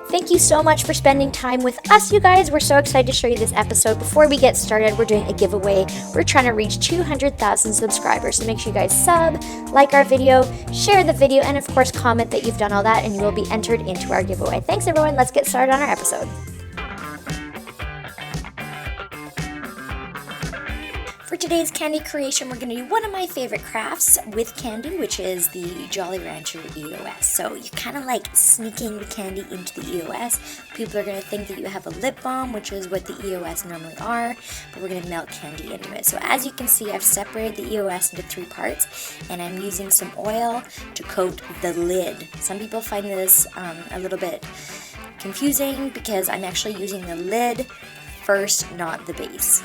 Thank you so much for spending time with us, you guys. We're so excited to show you this episode. Before we get started, we're doing a giveaway. We're trying to reach 200,000 subscribers, so make sure you guys sub, like our video, share the video, and of course comment that you've done all that, and you will be entered into our giveaway. Thanks everyone, let's get started on our episode. For today's candy creation, we're going to do one of my favorite crafts with candy, which is the Jolly Rancher ஈઓஎஸ். So you're kind of like sneaking the candy into the ஈ오எஸ். People are going to think that you have a lip balm, which is what the ஈ오எஸ் normally are, but we're going to melt candy into it. So as you can see, I've separated the ஈ오எஸ் into 3 parts, and I'm using some oil to coat the lid. Some people find this a little bit confusing because I'm actually using the lid first, not the base.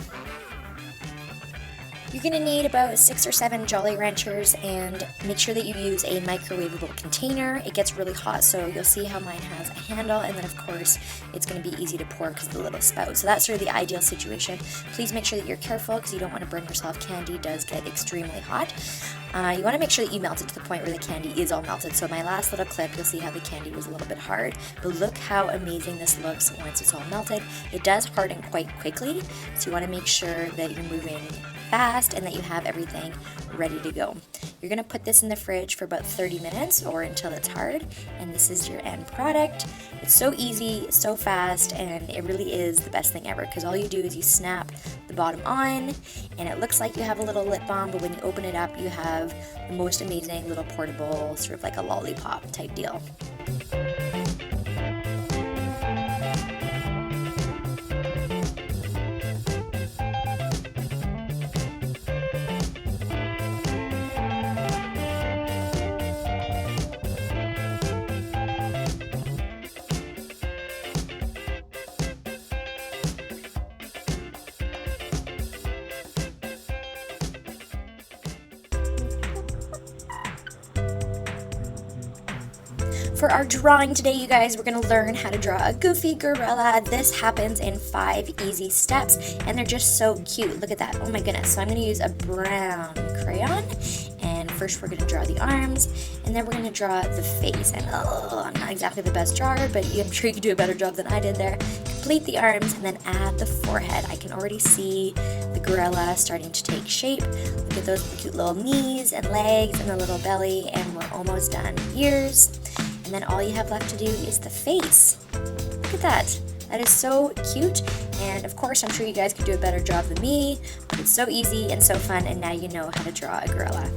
You're going to need about 6 or 7 Jolly Ranchers, and make sure that you use a microwavable container. It gets really hot, so you'll see how mine has a handle, and then of course it's going to be easy to pour because of the little spout. So that's sort of the ideal situation. Please make sure that you're careful because you don't want to burn yourself. Candy does get extremely hot. You want to make sure that you melt it to the point where the candy is all melted. So my last little clip, you'll see how the candy was a little bit hard, but look how amazing this looks once it's all melted. It does harden quite quickly, so you want to make sure that you're moving fast and that you have everything ready to go. You're going to put this in the fridge for about 30 minutes or until it's hard, and this is your end product. It's so easy, so fast, and it really is the best thing ever because all you do is you snap the bottom on and it looks like you have a little lip balm, but when you open it up you have the most amazing little portable, sort of like a lollipop type deal. For our drawing today, you guys, we're going to learn how to draw a goofy gorilla. This happens in 5 easy steps, and they're just so cute. Look at that. Oh my goodness. So I'm going to use a brown crayon, and first we're going to draw the arms, and then we're going to draw the face. And I'm not exactly the best drawer, but I'm sure you can do a better job than I did there. Complete the arms, and then add the forehead. I can already see the gorilla starting to take shape. Look at those cute little knees and legs and the little belly, and we're almost done. Ears. And then all you have left to do is the face. Look at that. That is so cute. And of course, I'm sure you guys could do a better job than me, but it's so easy and so fun, and now you know how to draw a gorilla.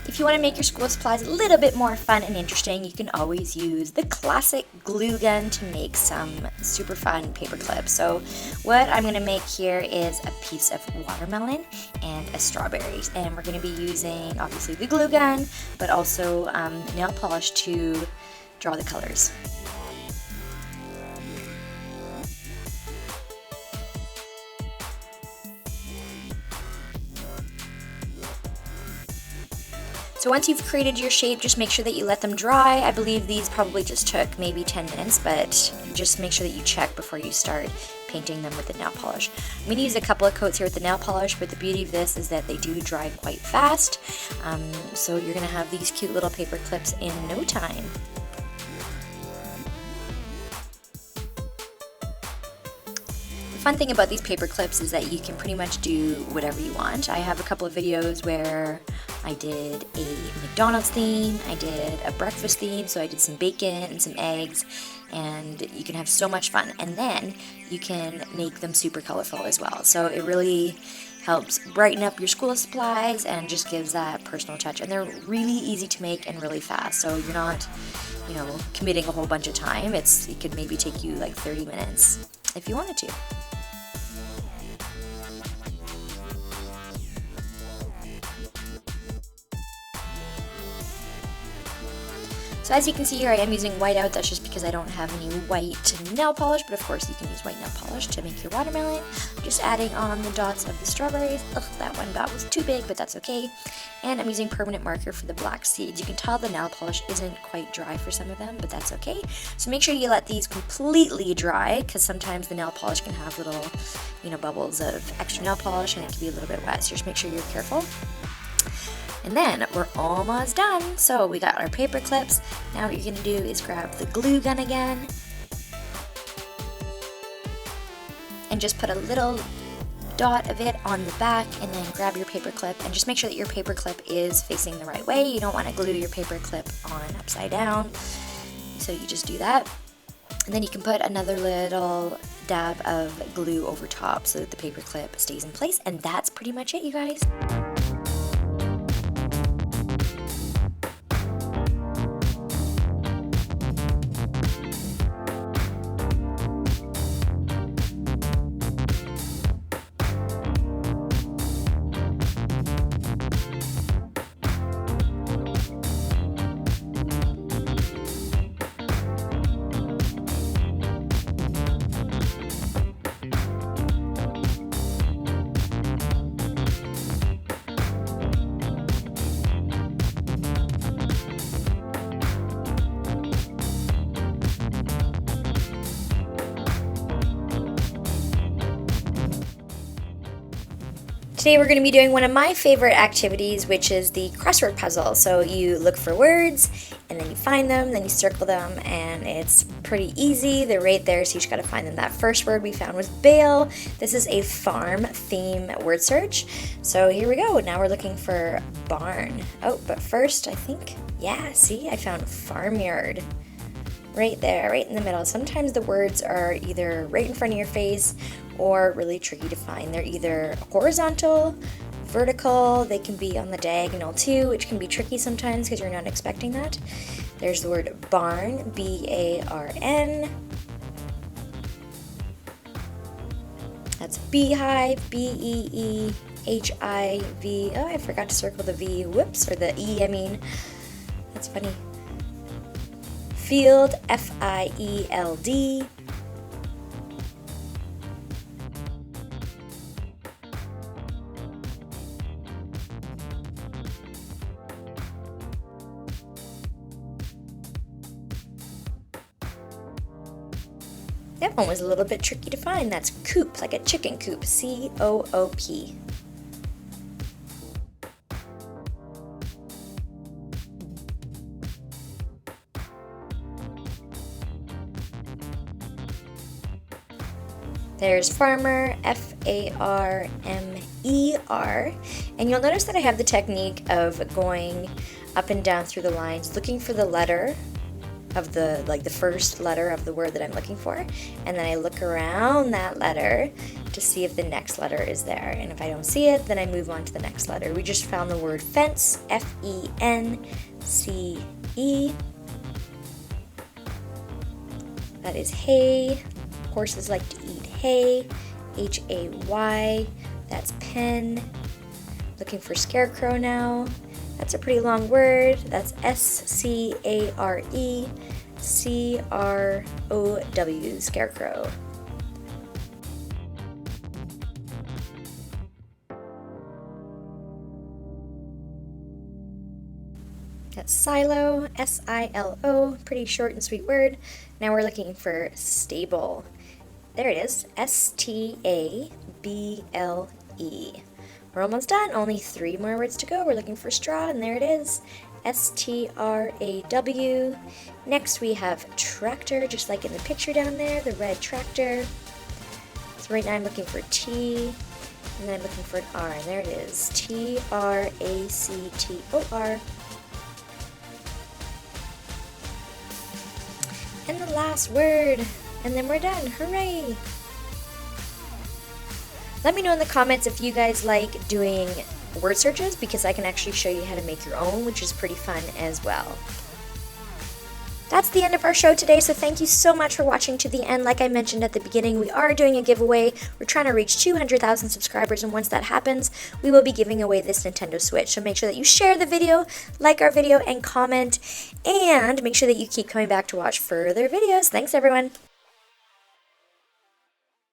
If you want to make your school supplies a little bit more fun and interesting, you can always use the classic glue gun to make some super fun paper clips. So what I'm going to make here is a piece of watermelon and a strawberry, and we're going to be using obviously the glue gun, but also nail polish to draw the colors. So once you've created your shape, just make sure that you let them dry. I believe these probably just took maybe 10 minutes, but just make sure that you check before you start painting them with the nail polish. I'm going to use a couple of coats here with the nail polish, but the beauty of this is that they do dry quite fast. So you're going to have these cute little paper clips in no time. Fun thing about these paper clips is that you can pretty much do whatever you want. I have a couple of videos where I did a McDonald's theme, I did a breakfast theme, so I did some bacon and some eggs, and you can have so much fun. And then you can make them super colorful as well. So it really helps brighten up your school supplies and just gives that personal touch. And they're really easy to make and really fast, so you're not, committing a whole bunch of time. It could maybe take you like 30 minutes if you wanted to. So as you can see here, I am using whiteout. That's just because I don't have any white nail polish, but of course you can use white nail polish to make your watermelon. I'm just adding on the dots of the strawberries. Ugh, that one dot was too big, but that's okay. And I'm using permanent marker for the black seeds. You can tell the nail polish isn't quite dry for some of them, but that's okay. So make sure you let these completely dry, because sometimes the nail polish can have little, bubbles of extra nail polish, and it can be a little bit wet. So just make sure you're careful. And then we're almost done. So we got our paper clips. Now what you're gonna do is grab the glue gun again and just put a little dot of it on the back, and then grab your paper clip and just make sure that your paper clip is facing the right way. You don't want to glue your paper clip on upside down. So you just do that. And then you can put another little dab of glue over top so that the paper clip stays in place. And that's pretty much it, you guys. Today we're going to be doing one of my favorite activities, which is the crossword puzzle. So you look for words, and then you find them, then you circle them, and it's pretty easy. They're right there, so you just got to find them. That first word we found was bale. This is a farm theme word search. So here we go. Now we're looking for barn. Oh, but first I think, yeah, see, I found farmyard. Right there, right in the middle. Sometimes the words are either right in front of your face or really tricky to find. They're either horizontal, vertical, they can be on the diagonal too, which can be tricky sometimes because you're not expecting that. There's the word barn, B-A-R-N. That's beehive, B-E-E-H-I-V. Oh, I forgot to circle the V, whoops, or the E, I mean. That's funny. Field, F-I-E-L-D. That one was a little bit tricky to find. That's coop, like a chicken coop, C-O-O-P. There's farmer, F-A-R-M-E-R, and you'll notice that I have the technique of going up and down through the lines, looking for the letter of the first letter of the word that I'm looking for, and then I look around that letter to see if the next letter is there, and if I don't see it, then I move on to the next letter. We just found the word fence, F-E-N-C-E. That is hay. Horses like to eat hay, H-A-Y, that's pen. Looking for scarecrow now. That's a pretty long word. That's S-C-A-R-E-C-R-O-W, scarecrow. That's silo, S-I-L-O, pretty short and sweet word. Now we're looking for stable. There it is, S-T-A-B-L-E. We're almost done, only 3 more words to go. We're looking for straw, and there it is, S-T-R-A-W. Next we have tractor, just like in the picture down there, the red tractor. So right now I'm looking for T, and then I'm looking for an R, and there it is, T-R-A-C-T-O-R. And the last word, and then we're done. Hooray! Let me know in the comments if you guys like doing word searches, because I can actually show you how to make your own, which is pretty fun as well. that's the end of our show today, so thank you so much for watching to the end. Like I mentioned at the beginning, we are doing a giveaway. We're trying to reach 200,000 subscribers, and once that happens, we will be giving away this Nintendo Switch. So make sure that you share the video, like our video, and comment, and make sure that you keep coming back to watch further videos. Thanks, everyone!